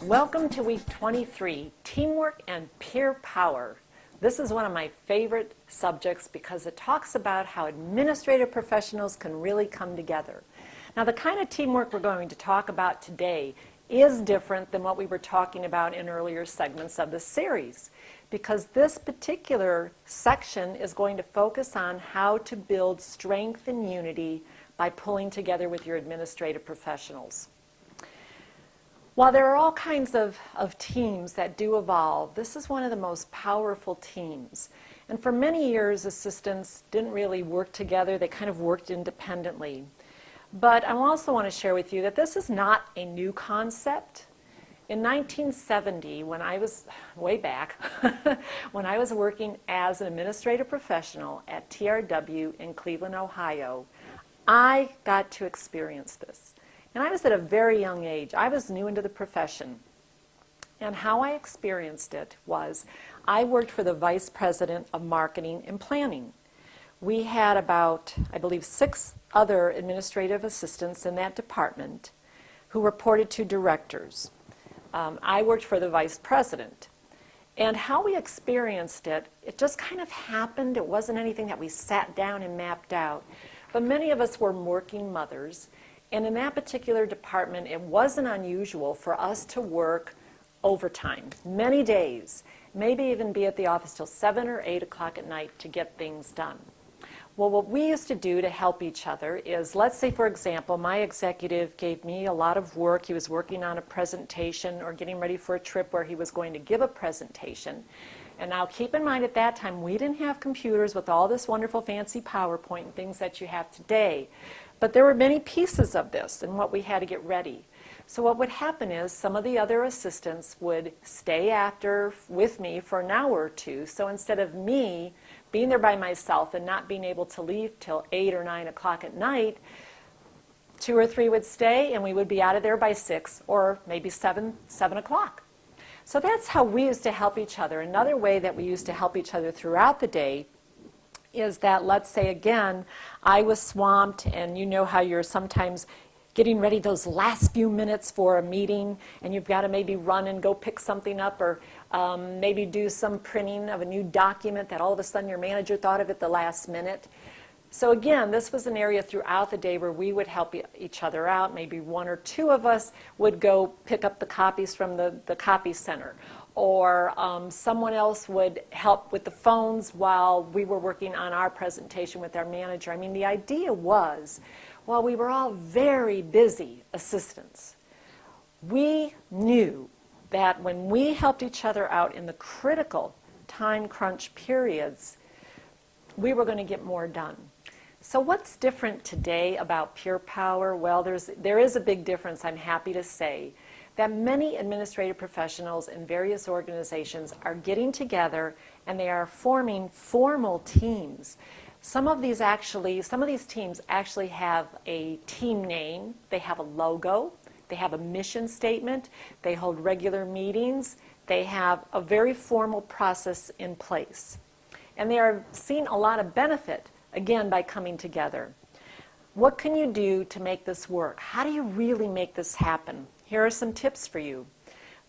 Welcome to week 23, Teamwork and Peer Power. This is one of my favorite subjects because it talks about how administrative professionals can really come together. Now, the kind of teamwork we're going to talk about today is different than what we were talking about in earlier segments of the series, because this particular section is going to focus on how to build strength and unity by pulling together with your administrative professionals. While there are all kinds of teams that do evolve, this is one of the most powerful teams. And for many years, assistants didn't really work together. They kind of worked independently. But I also want to share with you that this is not a new concept. In 1970, when I was way back, when I was working as an administrative professional at TRW in Cleveland, Ohio, I got to experience this. And I was at a very young age. I was new into the profession. And how I experienced it was I worked for the Vice President of Marketing and Planning. We had about, I believe, 6 other administrative assistants in that department who reported to directors. I worked for the Vice President. And how we experienced it, it just kind of happened. It wasn't anything that we sat down and mapped out. But many of us were working mothers. And in that particular department, it wasn't unusual for us to work overtime, many days, maybe even be at the office till 7 or 8 o'clock at night to get things done. Well, what we used to do to help each other is, let's say, for example, my executive gave me a lot of work. He was working on a presentation or getting ready for a trip where he was going to give a presentation. And now keep in mind, at that time, we didn't have computers with all this wonderful fancy PowerPoint and things that you have today. But there were many pieces of this and what we had to get ready. So what would happen is some of the other assistants would stay after with me for an hour or two. So instead of me being there by myself and not being able to leave till 8 or 9 o'clock at night, 2 or 3 would stay and we would be out of there by 6 or maybe 7 o'clock. So that's how we used to help each other. Another way that we used to help each other throughout the day is that, let's say again, I was swamped, and you know how you're sometimes getting ready those last few minutes for a meeting, and you've got to maybe run and go pick something up, or maybe do some printing of a new document that all of a sudden your manager thought of at the last minute. So again, this was an area throughout the day where we would help each other out. Maybe 1 or 2 of us would go pick up the copies from the copy center. Or someone else would help with the phones while we were working on our presentation with our manager. I mean, the idea was, while we were all very busy assistants, we knew that when we helped each other out in the critical time crunch periods, we were going to get more done. So what's different today about peer power? Well, there is a big difference, I'm happy to say, that many administrative professionals in various organizations are getting together and they are forming formal teams. Some of these teams actually have a team name, they have a logo, they have a mission statement, they hold regular meetings, they have a very formal process in place. And they are seeing a lot of benefit, again, by coming together. What can you do to make this work? How do you really make this happen? Here are some tips for you.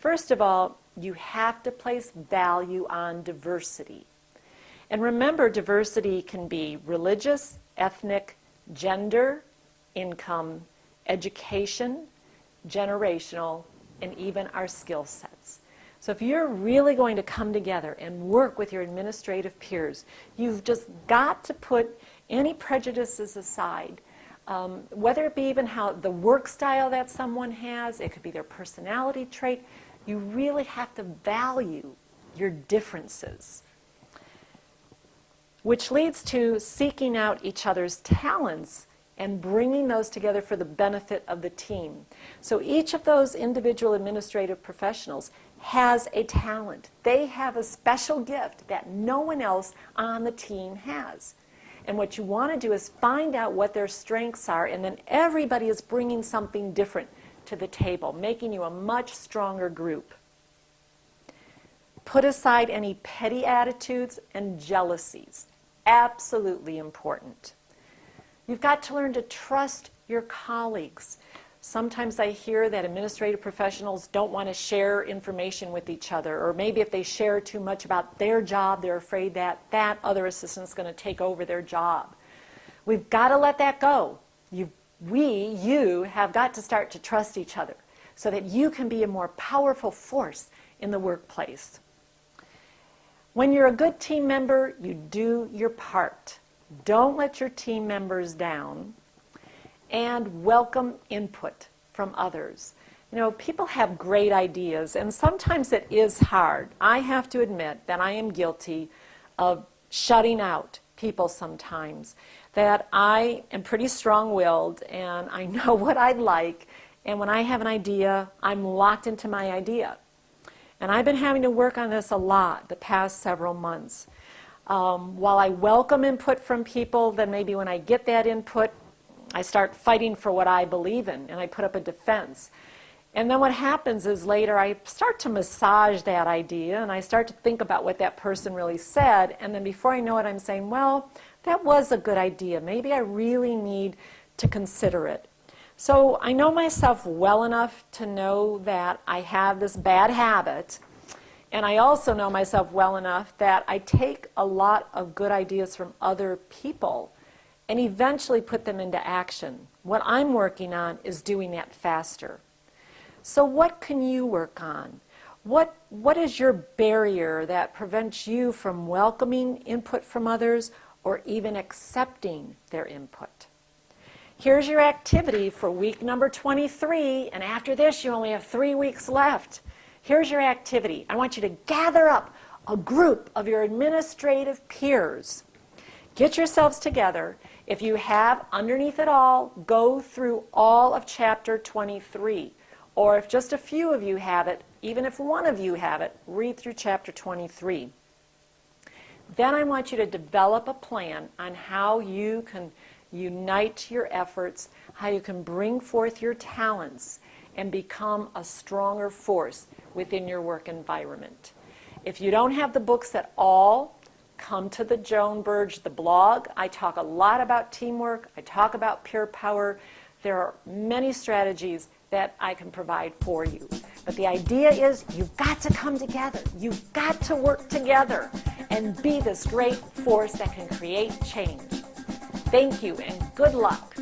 First of all, you have to place value on diversity. And remember, diversity can be religious, ethnic, gender, income, education, generational, and even our skill sets. So if you're really going to come together and work with your administrative peers, you've just got to put any prejudices aside. Whether it be even how the work style that someone has, it could be their personality trait, you really have to value your differences. Which leads to seeking out each other's talents and bringing those together for the benefit of the team. So each of those individual administrative professionals has a talent. They have a special gift that no one else on the team has. And what you want to do is find out what their strengths are, and then everybody is bringing something different to the table, making you a much stronger group. Put aside any petty attitudes and jealousies. Absolutely important. You've got to learn to trust your colleagues. Sometimes I hear that administrative professionals don't want to share information with each other, or maybe if they share too much about their job, they're afraid that that other assistant is going to take over their job. We've got to let that go. You have got to start to trust each other so that you can be a more powerful force in the workplace. When you're a good team member, you do your part. Don't let your team members down, and welcome input from others. You know, people have great ideas, and sometimes it is hard. I have to admit that I am guilty of shutting out people sometimes, that I am pretty strong-willed, and I know what I'd like, and when I have an idea, I'm locked into my idea. And I've been having to work on this a lot the past several months. While I welcome input from people, then maybe when I get that input, I start fighting for what I believe in, and I put up a defense. And then what happens is later I start to massage that idea, and I start to think about what that person really said, and then before I know it, I'm saying, well, that was a good idea. Maybe I really need to consider it. So I know myself well enough to know that I have this bad habit, and I also know myself well enough that I take a lot of good ideas from other people and eventually put them into action. What I'm working on is doing that faster. So what can you work on? What is your barrier that prevents you from welcoming input from others or even accepting their input? Here's your activity for week number 23, and after this you only have 3 weeks left. Here's your activity. I want you to gather up a group of your administrative peers. Get yourselves together. If you have underneath it all, go through all of chapter 23. Or if just a few of you have it, even if one of you have it, read through chapter 23. Then I want you to develop a plan on how you can unite your efforts, how you can bring forth your talents and become a stronger force within your work environment. If you don't have the books at all, come to the Joan Burge, the blog. I talk a lot about teamwork. I talk about peer power. There are many strategies that I can provide for you. But the idea is you've got to come together. You've got to work together and be this great force that can create change. Thank you and good luck.